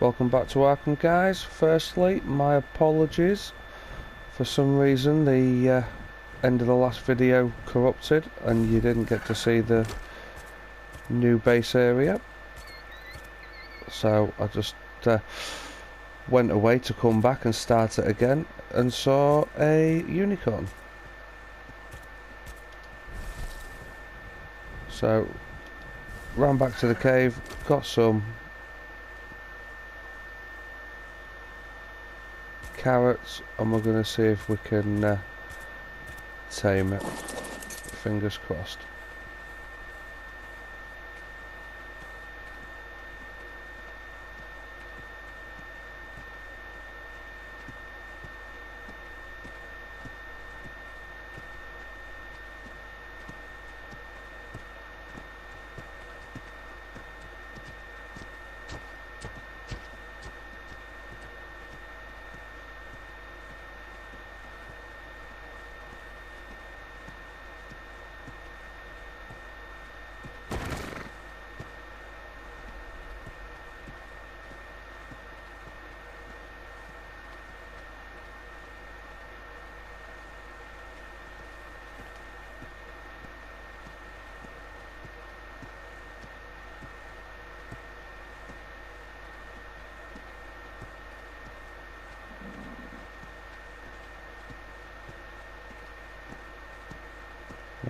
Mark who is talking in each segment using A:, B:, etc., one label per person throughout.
A: Welcome back to Arkham, guys. Firstly, my apologies. For some reason the end of the last video corrupted and you didn't get to see the new base area, so I just went away to come back and start it again and saw a unicorn. So ran back to the cave, got some carrots, and we're going to see if we can tame it. Fingers crossed.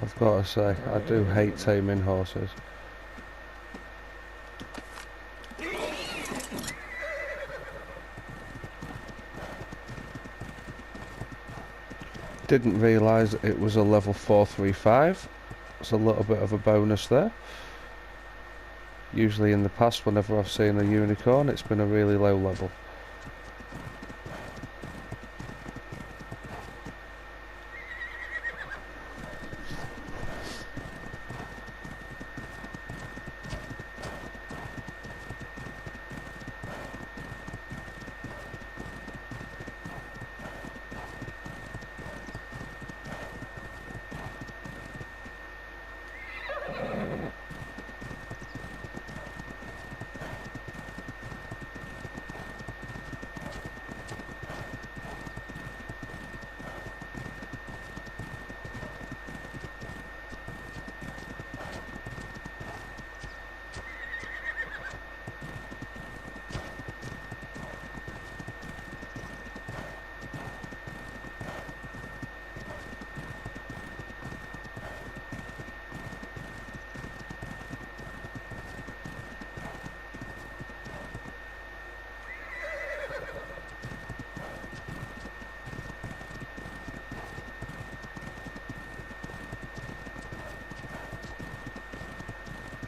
A: I've got to say, I do hate taming horses. Didn't realise it was a level 435. It's a little bit of a bonus there. Usually in the past, whenever I've seen a unicorn, it's been a really low level.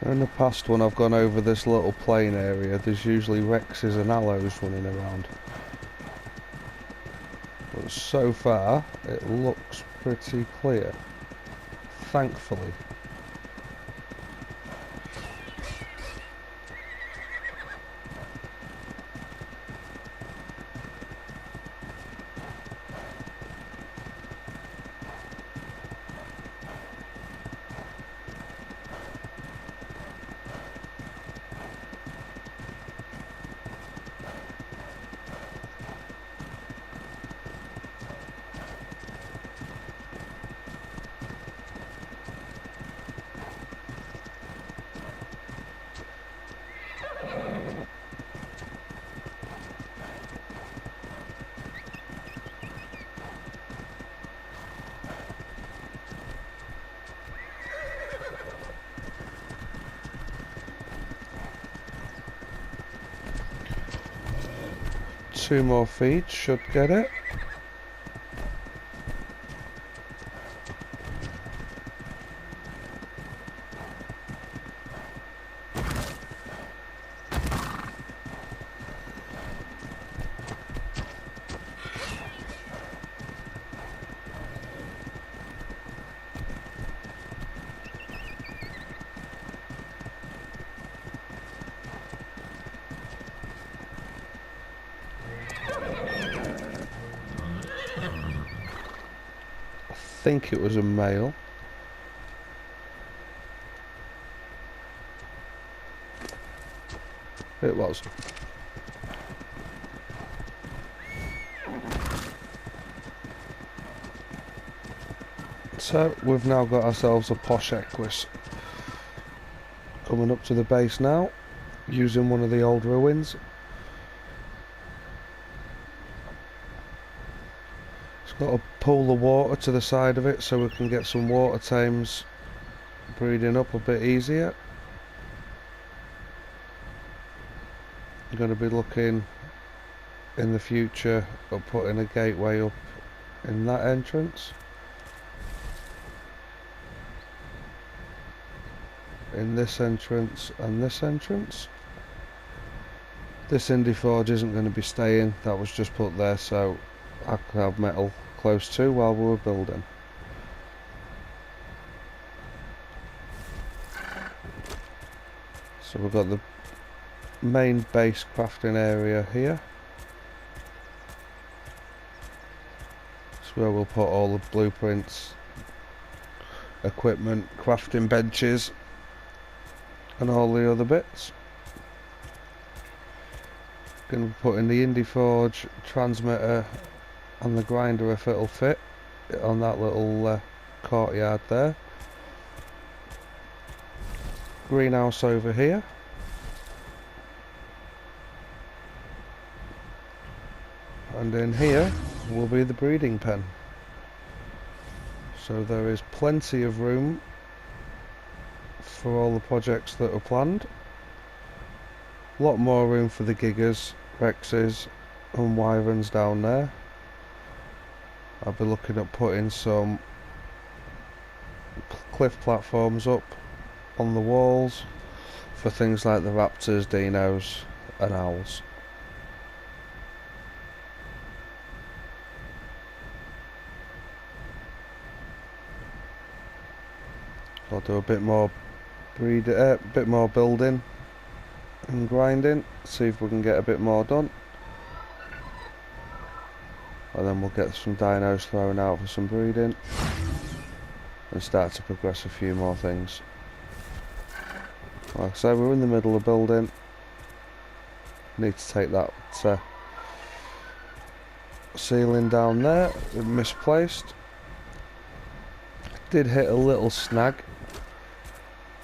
A: In the past, when I've gone over this little plain area, there's usually Rexes and Aloes running around. But so far, it looks pretty clear. Thankfully. Two more feeds should get it. I think it was a male. It was. So we've now got ourselves a posh Equus. Coming up to the base now, using one of the old ruins. It's got a pool of water to the side of it so we can get some water tames breeding up a bit easier. I'm going to be looking in the future at putting a gateway up in that entrance. In this entrance and this entrance. This Indie Forge isn't going to be staying, that was just put there so I could have metal close to while we were building. So we've got the main base crafting area here. It's where we'll put all the blueprints, equipment, crafting benches and all the other bits. Going to be putting the Indie Forge transmitter and the grinder if it'll fit on that little courtyard there. Greenhouse over here. And in here will be the breeding pen. So there is plenty of room for all the projects that are planned. A lot more room for the Gigas, Rexes and Wyverns down there. I'll be looking at putting some cliff platforms up on the walls for things like the raptors, dinos and owls. I'll do a bit more bit more building and grinding, see if we can get a bit more done, and then we'll get some dinos thrown out for some breeding and start to progress a few more things. Like I say, we're in the middle of building. Need to take that ceiling down there, misplaced. Did hit a little snag,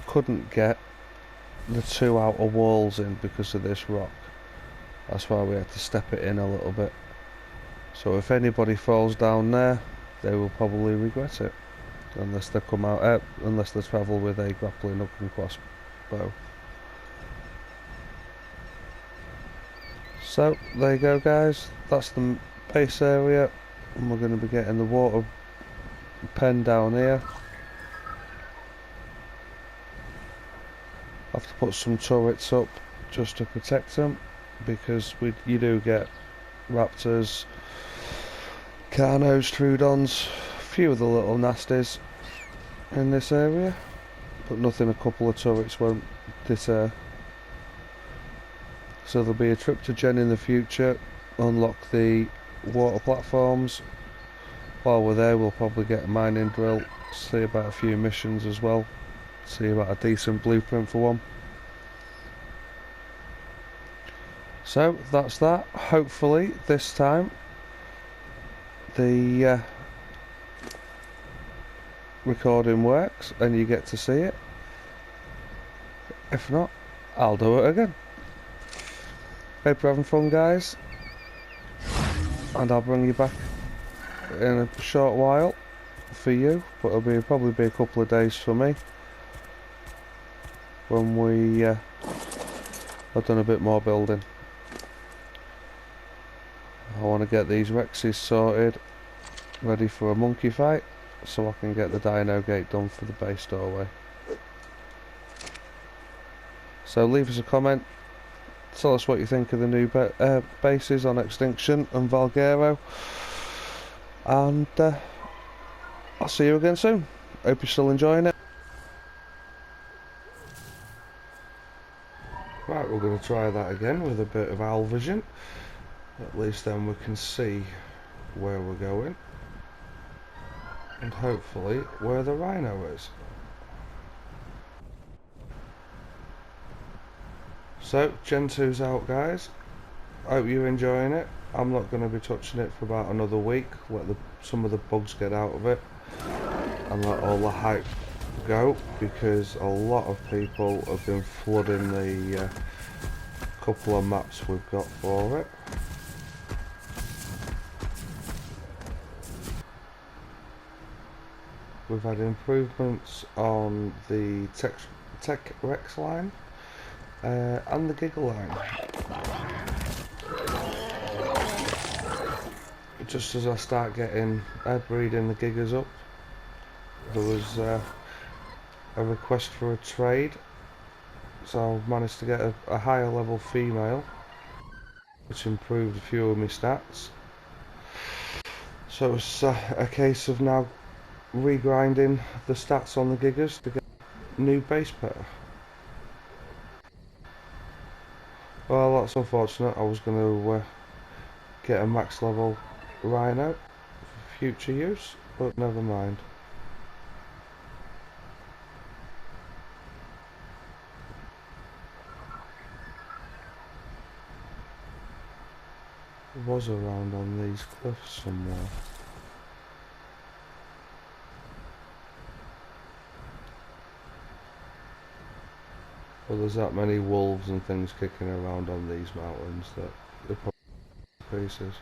A: couldn't get the two outer walls in because of this rock. That's why we had to step it in a little bit. So if anybody falls down there, they will probably regret it, unless they come out, unless they travel with a grappling hook and crossbow. So there you go, guys. That's the base area, and we're going to be getting the water pen down here. Have to put some turrets up just to protect them, because you do get raptors, carnos, troodons, a few of the little nasties in this area, but nothing a couple of turrets won't deter. So there'll be a trip to Gen in the future, unlock the water platforms. While we're there, we'll probably get a mining drill, see about a few missions as well, see about a decent blueprint for one. So that's that. Hopefully this time the recording works and you get to see it. If not, I'll do it again. Hope you're having fun, guys, and I'll bring you back in a short while for you, but it'll probably be a couple of days for me when we have done a bit more building. I want to get these Rexes sorted, ready for a monkey fight, so I can get the dino gate done for the base doorway. So leave us a comment, tell us what you think of the new bases on Extinction and Valguero, and I'll see you again soon. Hope you're still enjoying it. Right, we're going to try that again with a bit of owl vision. At least then we can see where we're going, and hopefully where the rhino is. So Gen 2's out, guys. Hope you're enjoying it. I'm not going to be touching it for about another week, let some of the bugs get out of it, and let all the hype go, because a lot of people have been flooding the couple of maps we've got for it. We've had improvements on the Tech Rex line and the Giga line. Just as I start getting breeding the Gigas up, there was a request for a trade, so I've managed to get a higher level female, which improved a few of my stats. So it's a case of now regrinding the stats on the Gigas to get a new base pair. Well, that's unfortunate. I was going to get a max level Rhino for future use, but never mind. It was around on these cliffs somewhere. Well, there's that many wolves and things kicking around on these mountains that they're probably pieces.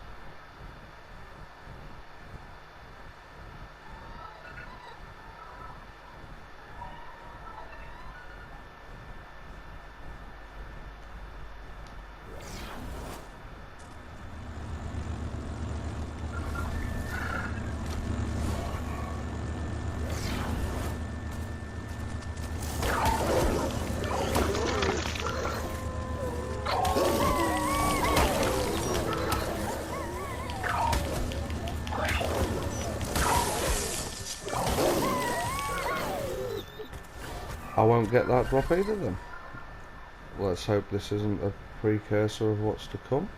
A: I won't get that drop either then. Let's hope this isn't a precursor of what's to come.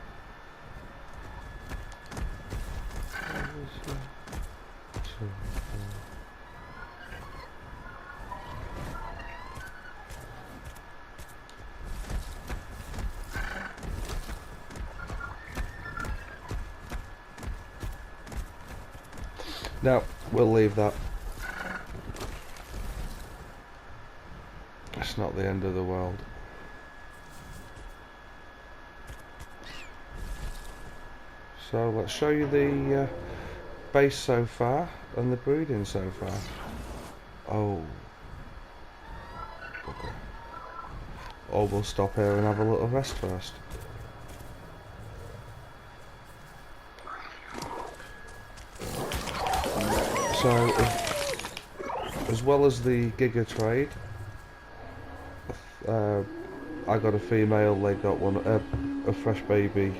A: No, we'll leave that. It's not the end of the world. So let's show you the base so far and the breeding so far. Oh. Okay. Or we'll stop here and have a little rest first. So, as well as the Giga trade, I got a female, they got one, a fresh baby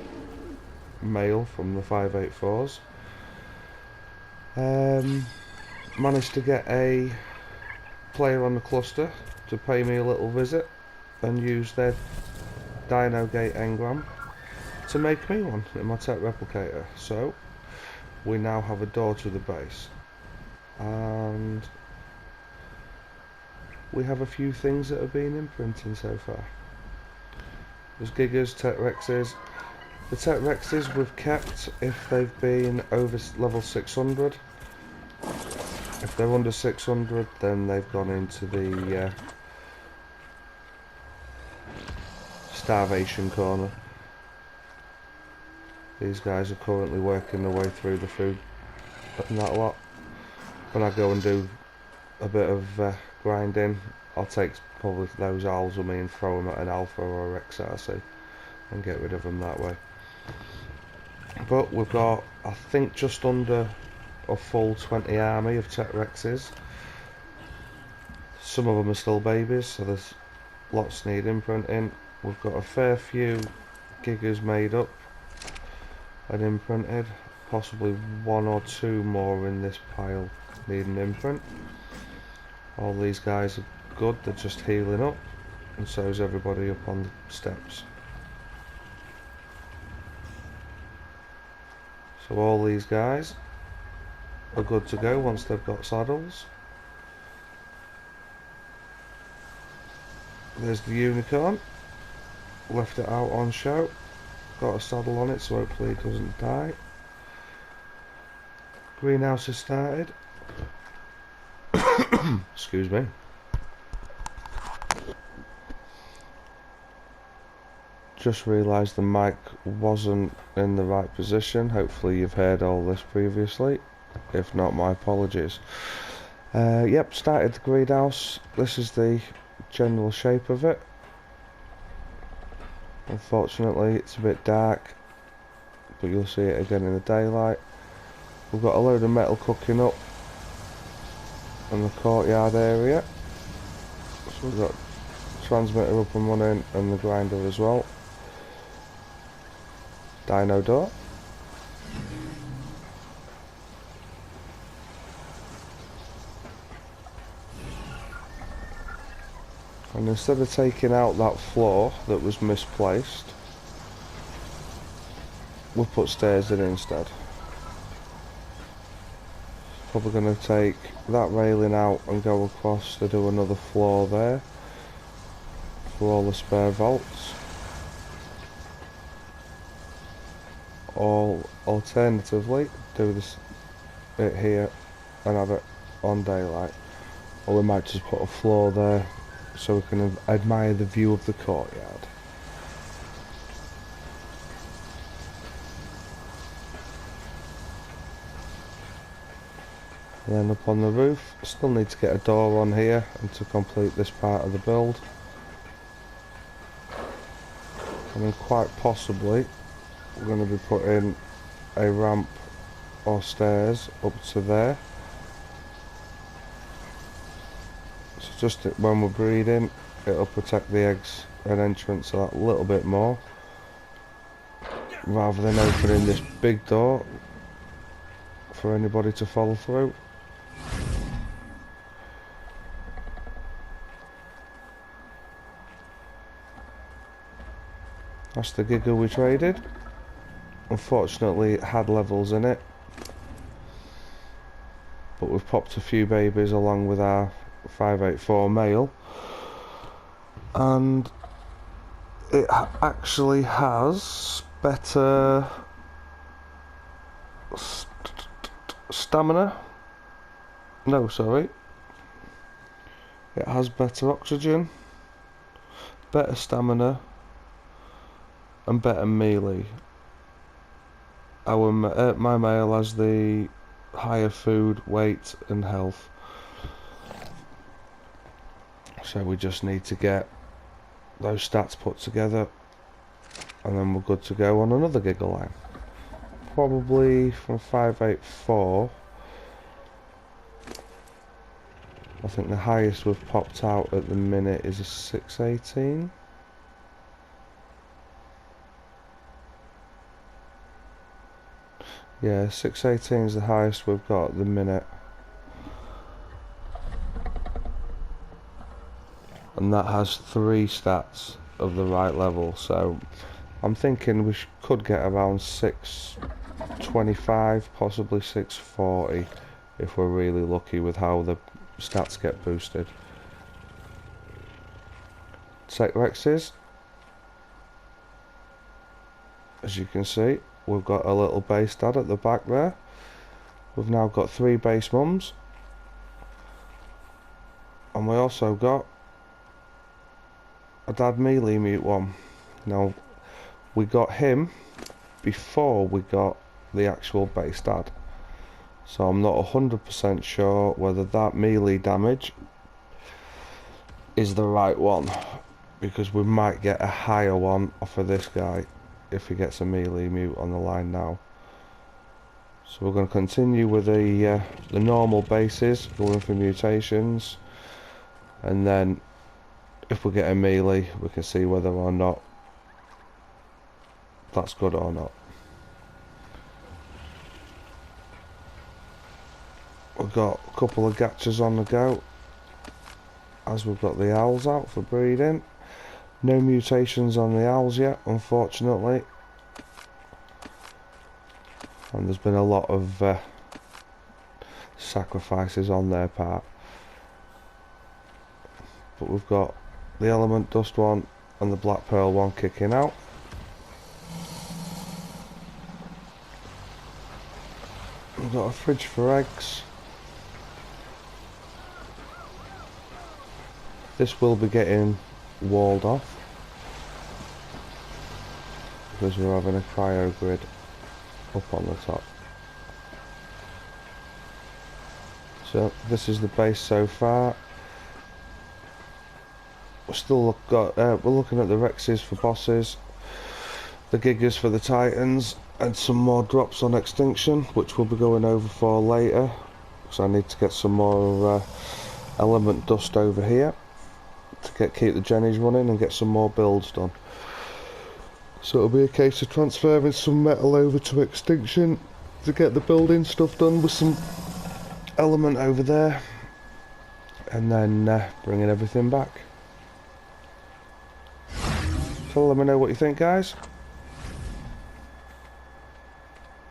A: male from the 584s. Managed to get a player on the cluster to pay me a little visit and use their Dino Gate engram to make me one in my tech replicator. So we now have a door to the base, and we have a few things that have been imprinting so far. There's Gigas, Tech Rexes. The Tech Rexes we've kept if they've been over level 600. If they're under 600, then they've gone into the starvation corner. These guys are currently working their way through the food and that lot. When I go and do a bit of grinding, I'll take probably those owls with me and throw them at an alpha or a XRC and get rid of them that way. But we've got, I think, just under a full 20 army of Tech Rexes. Some of them are still babies, so there's lots need imprinting. We've got a fair few Gigas made up and imprinted, possibly one or two more in this pile need an imprint. All these guys are good, they're just healing up, and so is everybody up on the steps. So all these guys are good to go once they've got saddles. There's the unicorn, left it out on show, got a saddle on it so hopefully it doesn't die. Greenhouse has started. Excuse me. Just realised the mic wasn't in the right position. Hopefully you've heard all this previously. If not, my apologies. Yep, started the greenhouse. This is the general shape of it. Unfortunately it's a bit dark, but you'll see it again in the daylight. We've got a load of metal cooking up in the courtyard area. So we've got transmitter up and running and the grinder as well. Dyno door. And instead of taking out that floor that was misplaced, we'll put stairs in instead. Probably going to take that railing out and go across to do another floor there for all the spare vaults. Or alternatively, do this bit here and have it on daylight. Or we might just put a floor there so we can admire the view of the courtyard. And then up on the roof, still need to get a door on here and to complete this part of the build. And then quite possibly we're going to be putting a ramp or stairs up to there. So just when we're breeding, it'll protect the eggs and entrance a little bit more, rather than opening this big door for anybody to follow through. That's the giggle we traded. Unfortunately it had levels in it, but we've popped a few babies along with our 584 male, and it actually has better stamina. No, sorry. It has better oxygen, better stamina, and better melee. My male has the higher food, weight and health. So we just need to get those stats put together and then we're good to go on another giggle line. Probably from 584. I think the highest we've popped out at the minute is a 618. Yeah, 618 is the highest we've got at the minute. And that has 3 stats of the right level, so I'm thinking we could get around 625, possibly 640 if we're really lucky with how the stats get boosted. Tech Rexes, as you can see, we've got a little base dad at the back there. We've now got 3 base mums, and we also got a dad melee mute one. Now we got him before we got the actual base dad, so I'm not 100% sure whether that melee damage is the right one, because we might get a higher one off of this guy if he gets a melee mute on the line now. So we're going to continue with the normal bases, going for mutations, and then if we get a melee we can see whether or not that's good or not. We've got a couple of gachas on the go, as we've got the owls out for breeding. No mutations on the owls yet, unfortunately, and there's been a lot of sacrifices on their part. But we've got the element dust one and the black pearl one kicking out. We've got a fridge for eggs. This will be getting walled off because we're having a cryo grid up on the top. So this is the base so far. We're looking at the Rexes for bosses, the Gigas for the Titans, and some more drops on Extinction, which we'll be going over for later. So I need to get some more element dust over here to keep the Jennies running and get some more builds done. So it'll be a case of transferring some metal over to Extinction to get the building stuff done with some element over there, and then bringing everything back. So let me know what you think, guys.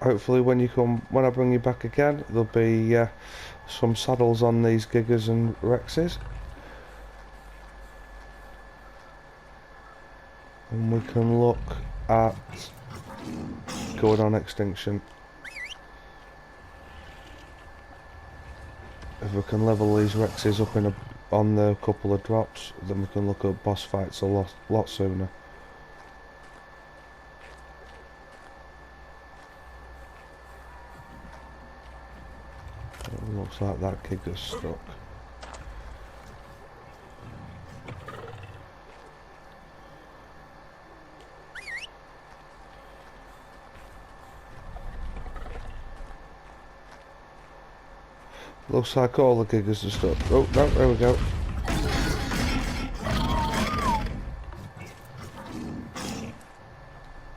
A: Hopefully when I bring you back again, there'll be some saddles on these Gigas and Rexes, and we can look at going on Extinction. If we can level these Rexes up on the couple of drops, then we can look at boss fights a lot sooner. It looks like that kid got stuck. Looks like all the gigas are stuck. Oh no, there we go.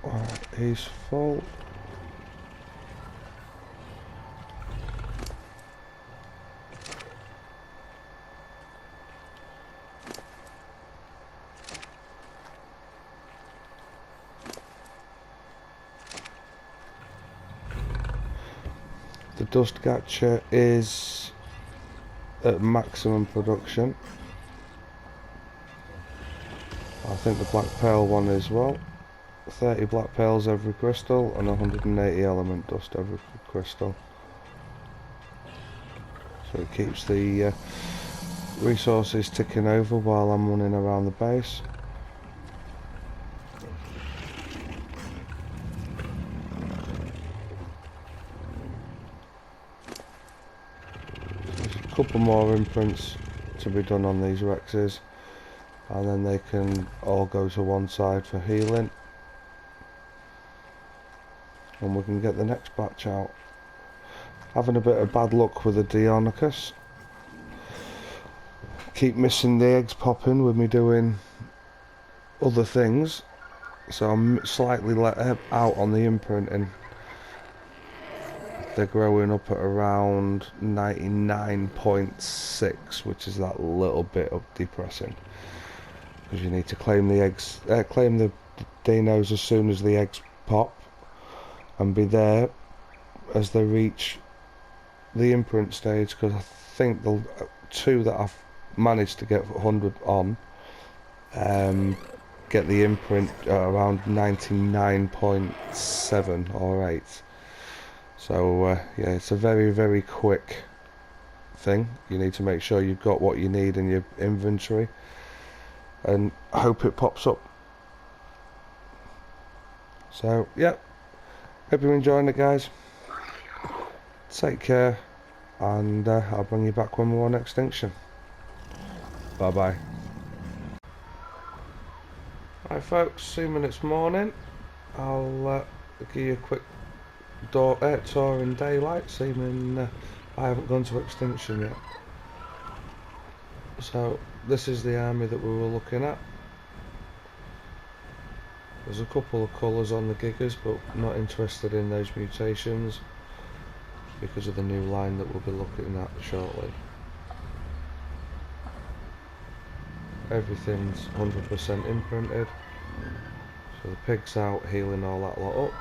A: Right, he's full. The dust catcher is at maximum production. I think the black pearl one as well. 30 black pearls every crystal and 180 element dust every crystal. So it keeps the resources ticking over while I'm running around the base. Couple more imprints to be done on these Rexes, and then they can all go to one side for healing, and we can get the next batch out. Having a bit of bad luck with the Deinonychus. Keep missing the eggs popping with me doing other things, so I'm slightly let out on the imprinting. They're growing up at around 99.6, which is that little bit depressing, because you need to claim the eggs, claim the dinos as soon as the eggs pop, and be there as they reach the imprint stage. Because I think the two that I've managed to get 100 on get the imprint at around 99.7 or 8. So yeah, it's a very, very quick thing. You need to make sure you've got what you need in your inventory and hope it pops up. So yeah, hope you're enjoying it, guys. Take care, and I'll bring you back when we're on Extinction. Bye bye. Right folks, assuming it's morning, I'll give you a quick tour in daylight, seeming I haven't gone to Extinction yet. So this is the army that we were looking at. There's a couple of colours on the Gigas, but not interested in those mutations because of the new line that we'll be looking at shortly. Everything's 100% imprinted, so the pig's out healing all that lot up.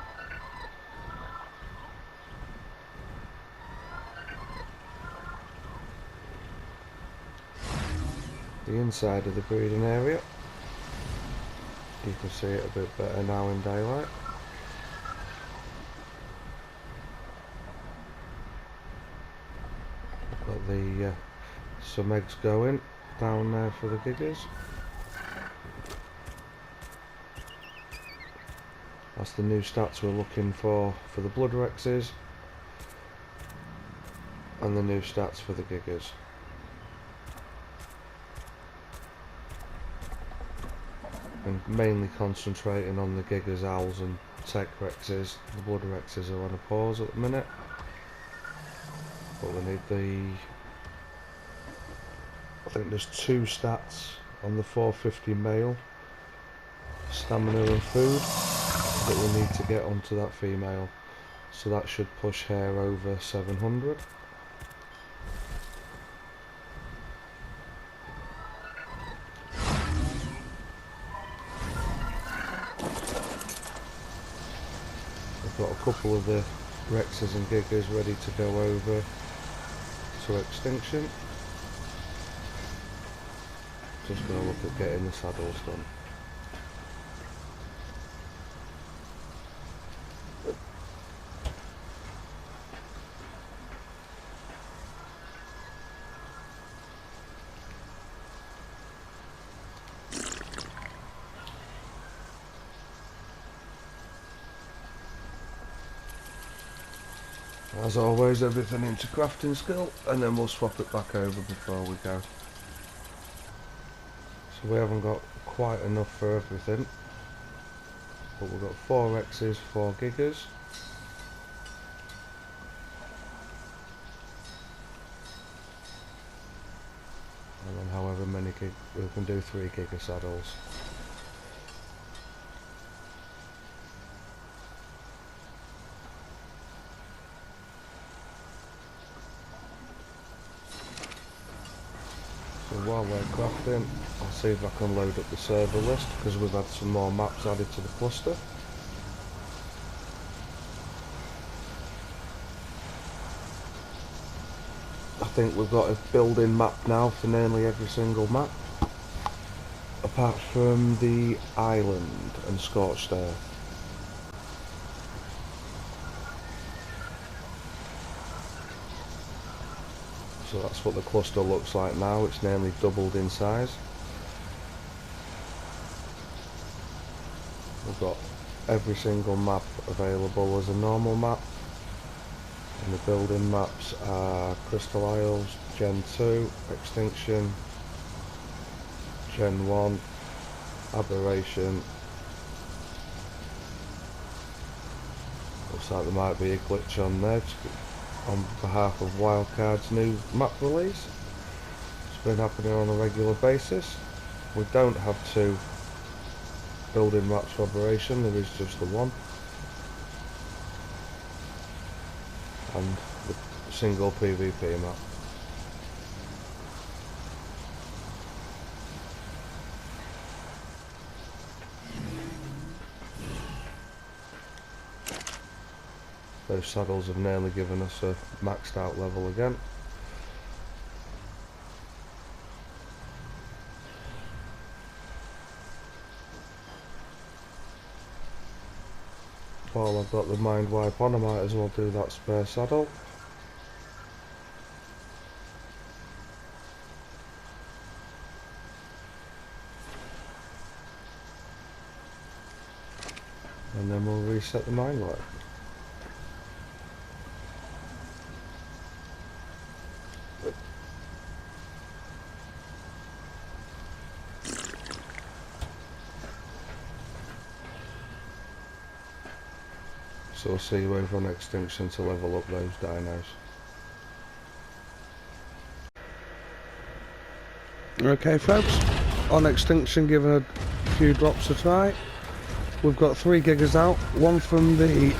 A: The inside of the breeding area, you can see it a bit better now in daylight. Got the some eggs going. down there for the giggers. That's the new stats we're looking for the blood rexes, and the new stats for the giggers. And mainly concentrating on the giggers, owls and tech rexes. The blood rexes are on a pause at the minute, but we need I think there's 2 stats on the 450 male, stamina and food, that we need to get onto that female, so that should push her over 700. I've got a couple of the rexes and giggers ready to go over to extinction. Just going to look at getting the saddles done. As always, everything into crafting skill, and then we'll swap it back over before we go. So we haven't got quite enough for everything, but we've got 4 Rexes, 4 Gigas. And then however many we can do 3 Giga saddles. So while we're crafting, I'll see if I can load up the server list, because we've had some more maps added to the cluster. I think we've got a build-in map now for nearly every single map, apart from the island and Scorched Earth. So that's what the cluster looks like now. It's nearly doubled in size. We've got every single map available as a normal map, and the building maps are Crystal Isles, Gen 2, Extinction, Gen 1, Aberration. Looks like there might be a glitch on there on behalf of Wildcard's new map release. It's been happening on a regular basis. We don't have 2 building maps for Operation, there is just the one. And the single PvP map. Those saddles have nearly given us a maxed out level again. While I've got the mind wipe on, I might as well do that spare saddle. And then we'll reset the mind wipe. So I'll see you over on Extinction to level up those dinos. Okay folks, on Extinction, giving a few drops a try. We've got 3 gigas out, one from the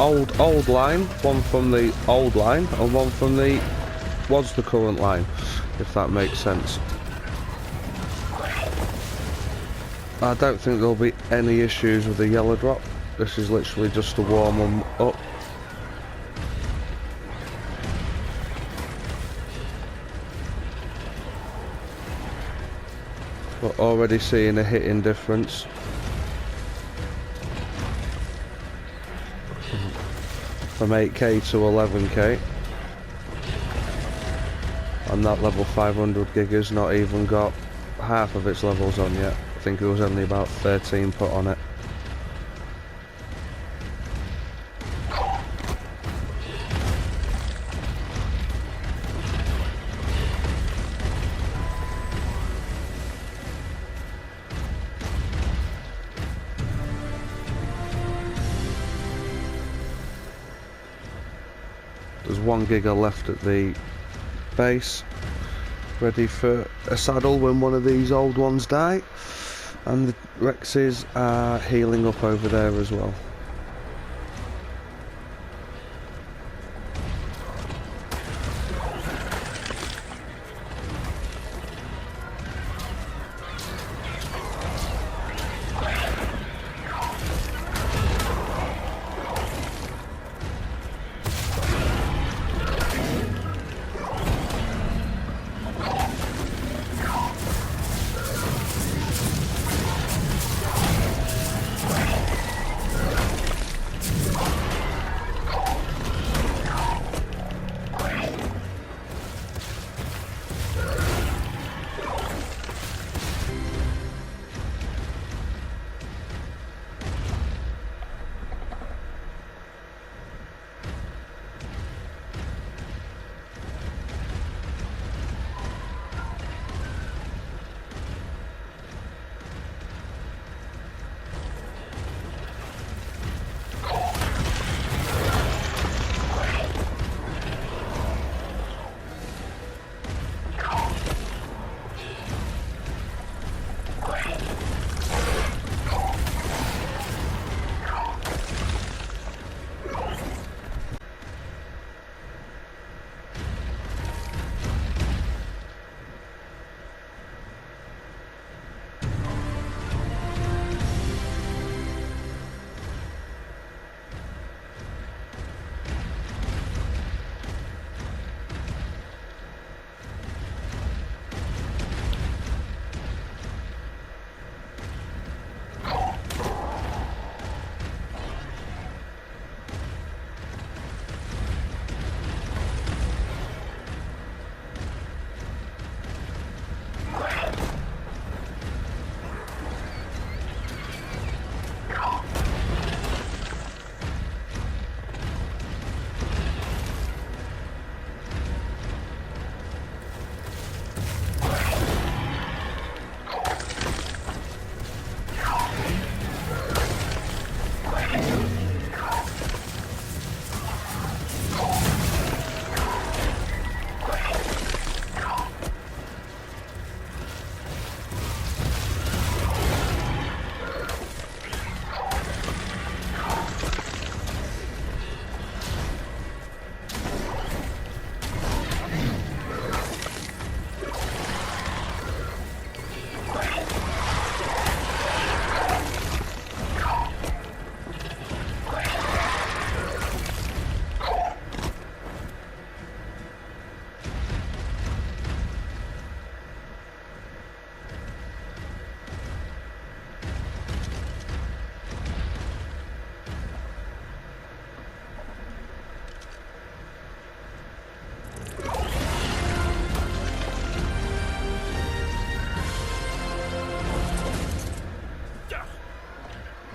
A: old line, one from the old line, and one from the current line, if that makes sense. I don't think there'll be any issues with the yellow drop. This is literally just to warm them up. We're already seeing a hitting difference. From 8k to 11k. and that level 500 gigger's not even got half of its levels on yet. I think it was only about 13 put on it. There's 1 gigger left at the base, ready for a saddle when one of these old ones die, and the Rexes are healing up over there as well.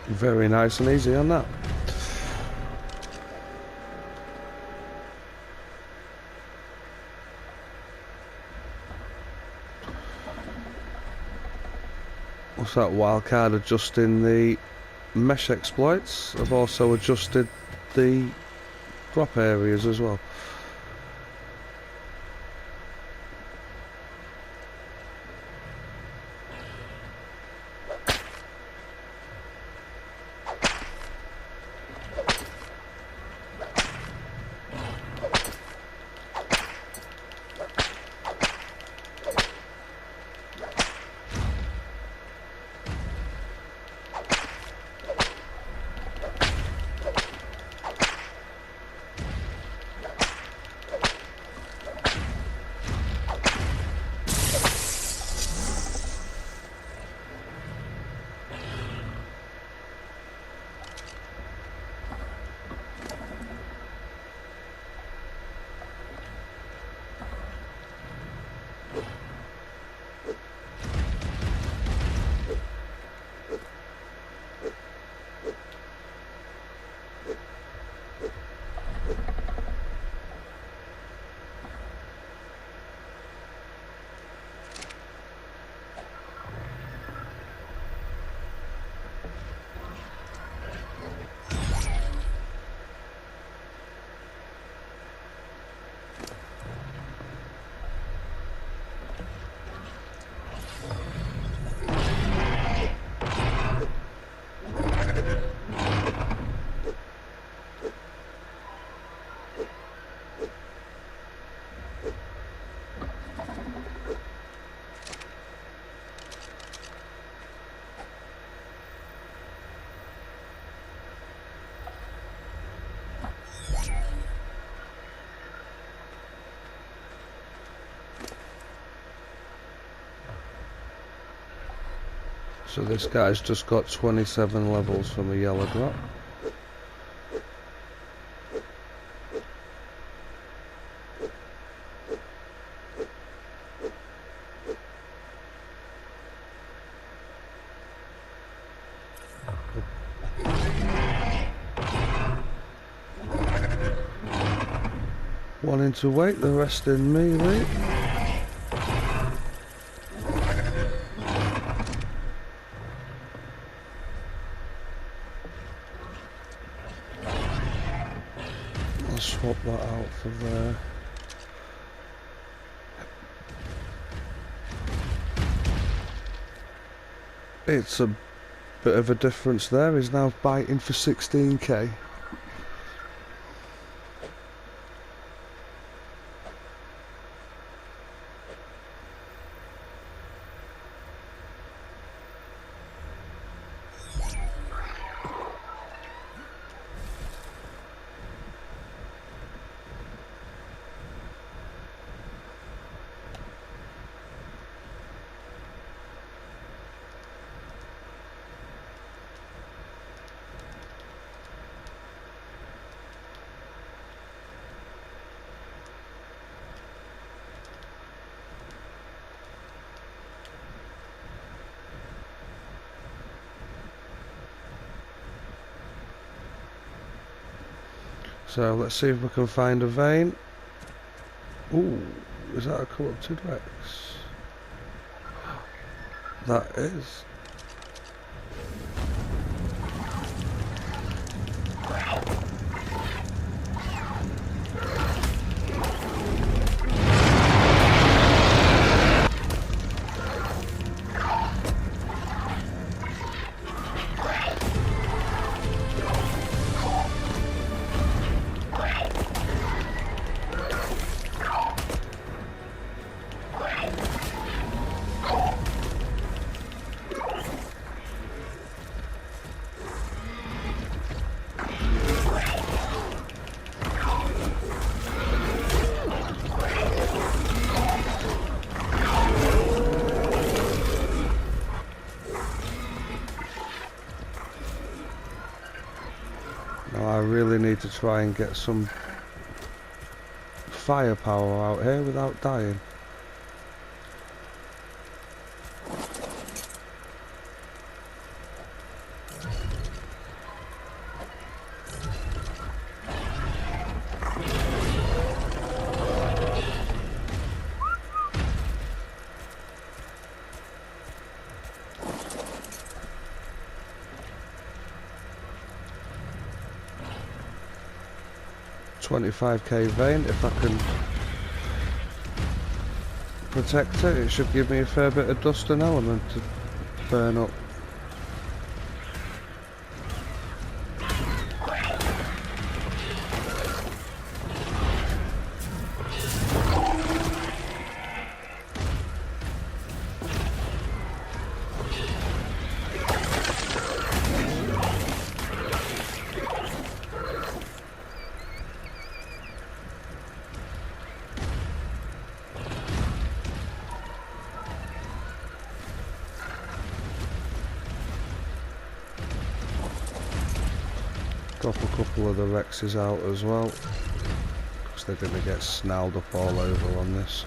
A: Very nice and easy on that. What's that? Wildcard adjusting the mesh exploits. I've also adjusted the drop areas as well. So this guy's just got 27 levels from a yellow drop. One into weight, the rest in melee. I'll swap that out for there. It's a bit of a difference there. He's now biting for 16k. So let's see if we can find a vein. Ooh, is that a corrupted Rex? That is. Now I really need to try and get some firepower out here without dying. $25k vein, if I can protect it, it should give me a fair bit of dust and element to burn up. Drop a couple of the Rexes out as well, because they're going to get snarled up all over on this.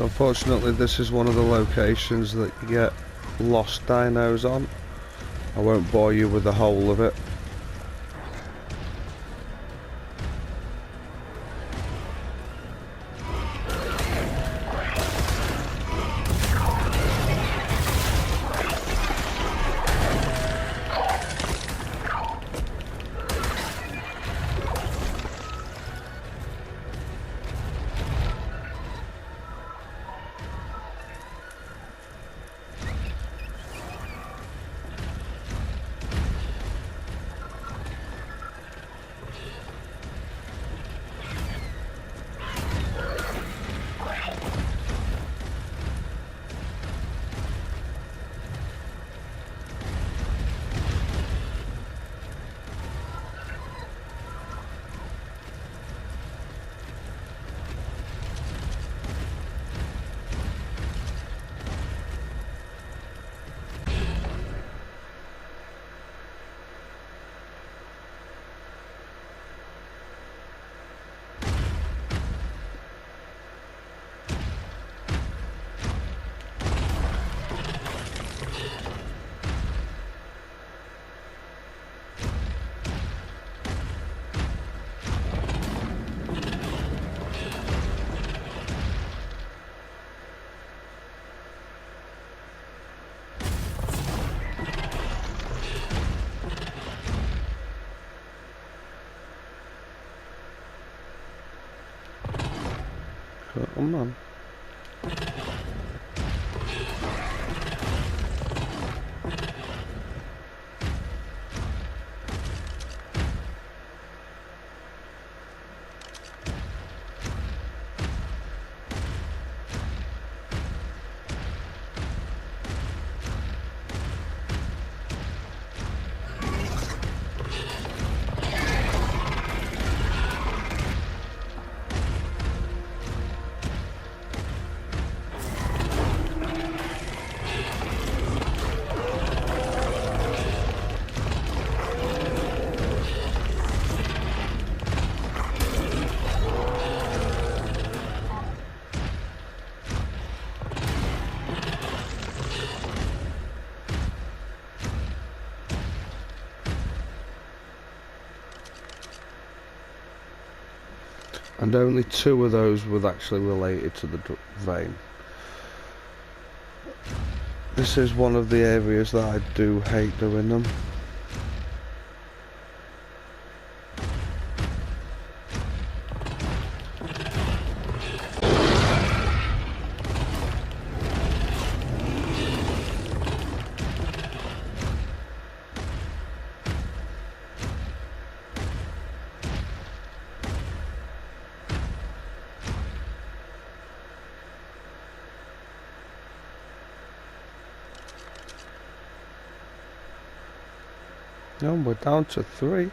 A: So unfortunately this is one of the locations that you get lost dinos on. I won't bore you with the whole of it. Come on. And only 2 of those were actually related to the vein. This is one of the areas that I do hate doing them. No, we're down to 3.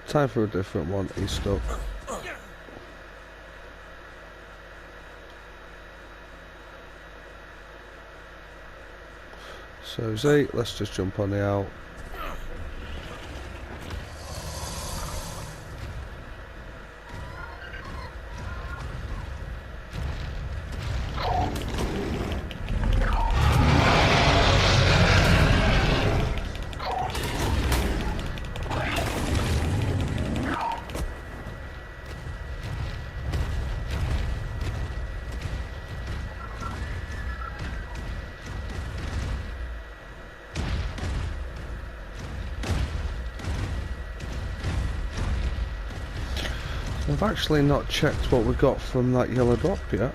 A: Time for a different one. He's stuck. So Z, let's just jump on the out. I've actually not checked what we got from that yellow drop yet.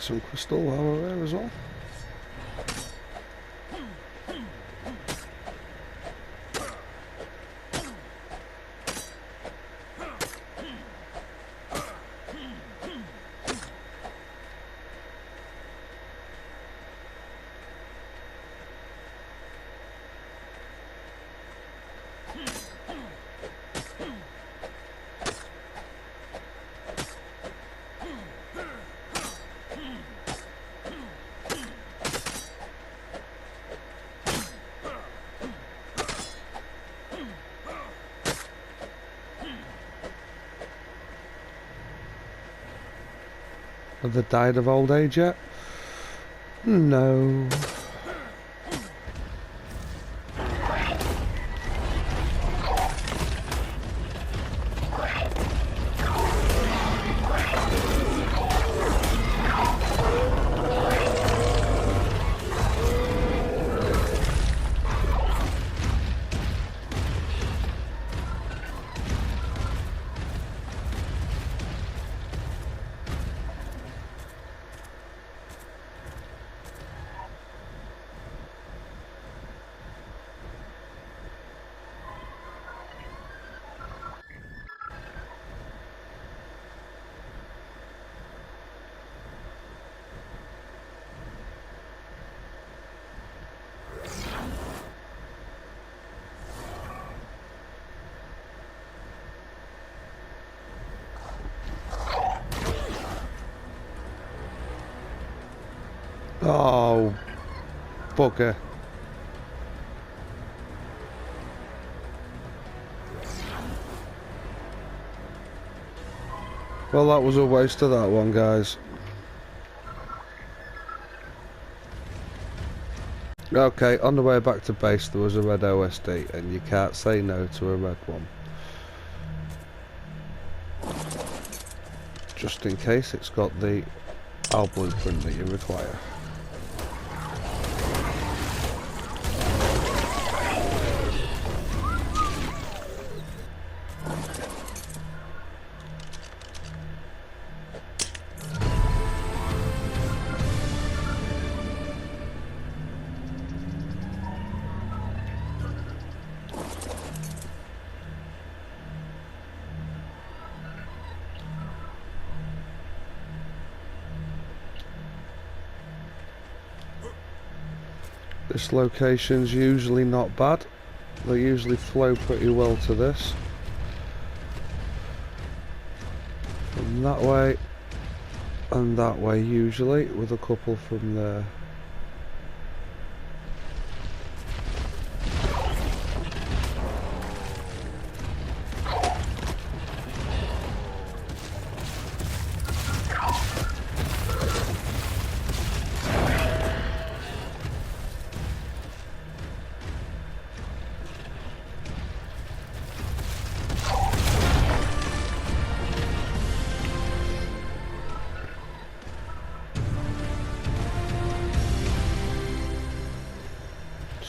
A: some crystal while we're there as well. Have they died of old age yet? No. Oh, bugger. Well, that was a waste of that one, guys. Okay, on the way back to base there was a red OSD, and you can't say no to a red one. Just in case it's got the AL blueprint that you require. This location's usually not bad. They usually flow pretty well to this. From that way and that way usually, with a couple from there.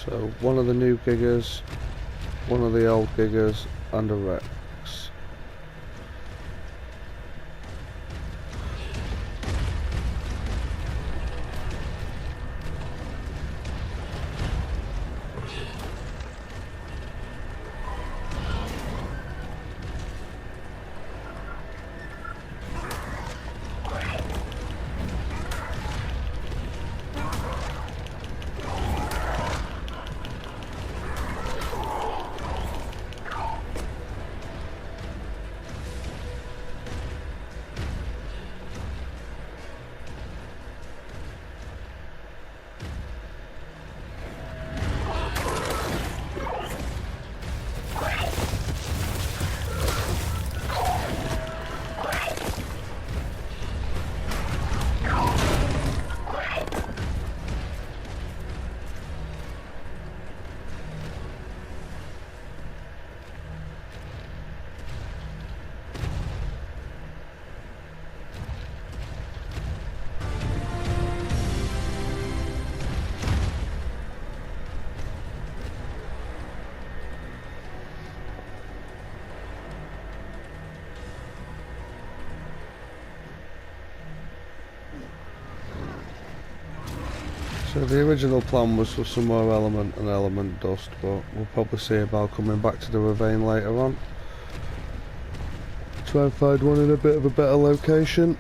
A: So one of the new giggers, one of the old giggers, and a Rex. So the original plan was for some more element and element dust, but we'll probably see about coming back to do a vein later on. Try and find one in a bit of a better location.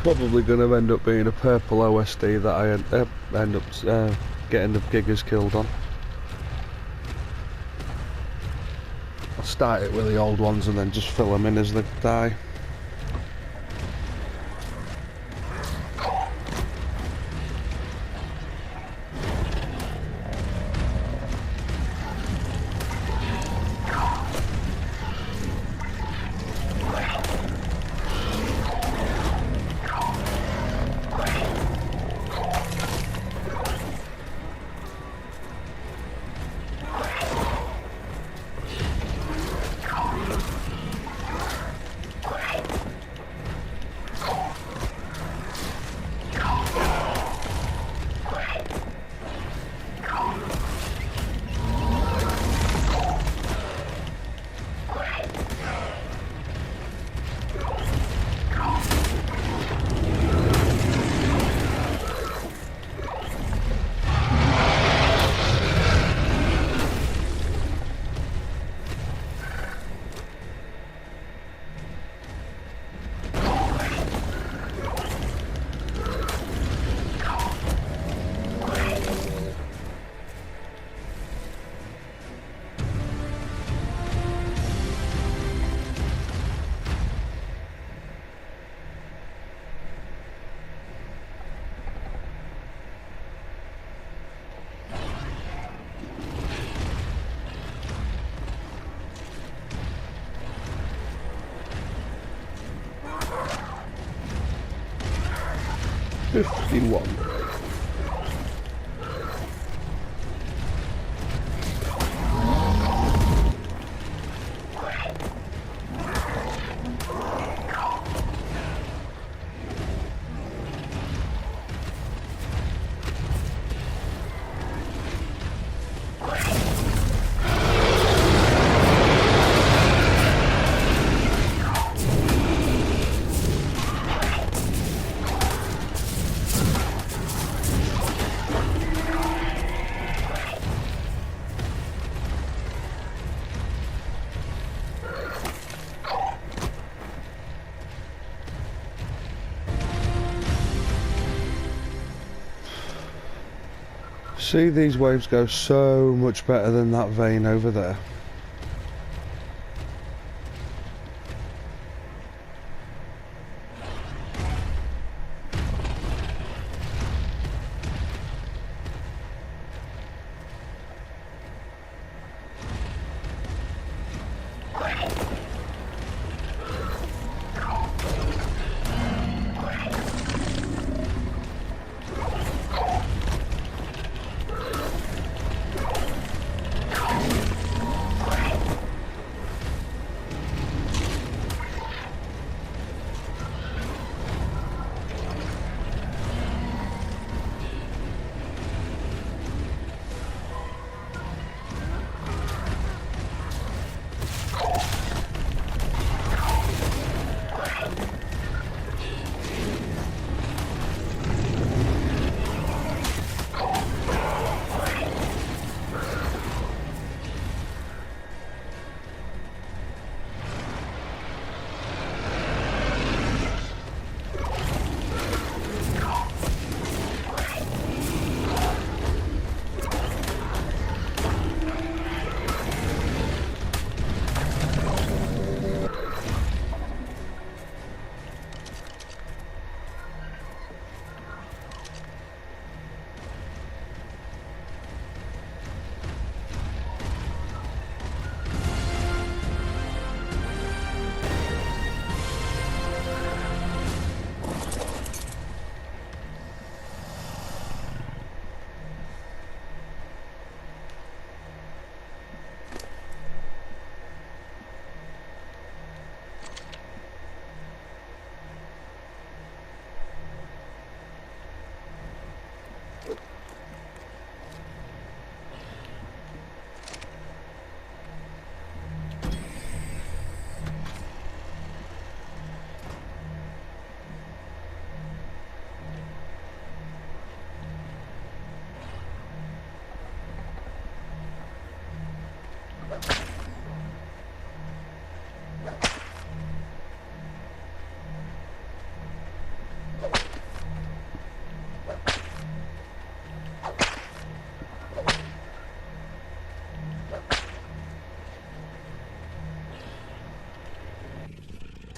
A: Probably going to end up being a purple OSD that I end up getting the giggers killed on. I'll start it with the old ones and then just fill them in as they die. $51. See, these waves go so much better than that vein over there.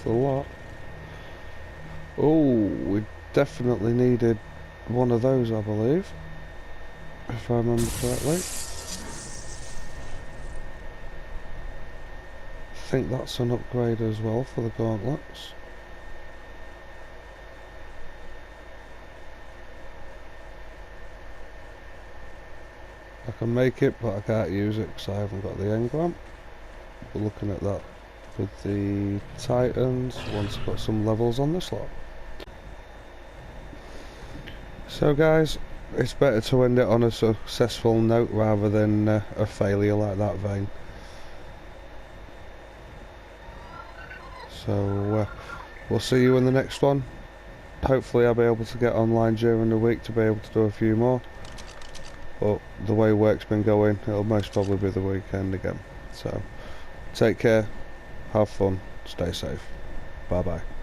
A: the lot. Oh, we definitely needed one of those, I believe, if I remember correctly. I think that's an upgrade as well for the gauntlets. I can make it, but I can't use it because I haven't got the engram. We're looking at that with the Titans once I've got some levels on this lot. So guys, it's better to end it on a successful note rather than a failure like that vein. So we'll see you in the next one. Hopefully I'll be able to get online during the week to be able to do a few more. But the way work's been going, it'll most probably be the weekend again. So take care, have fun, stay safe. Bye bye.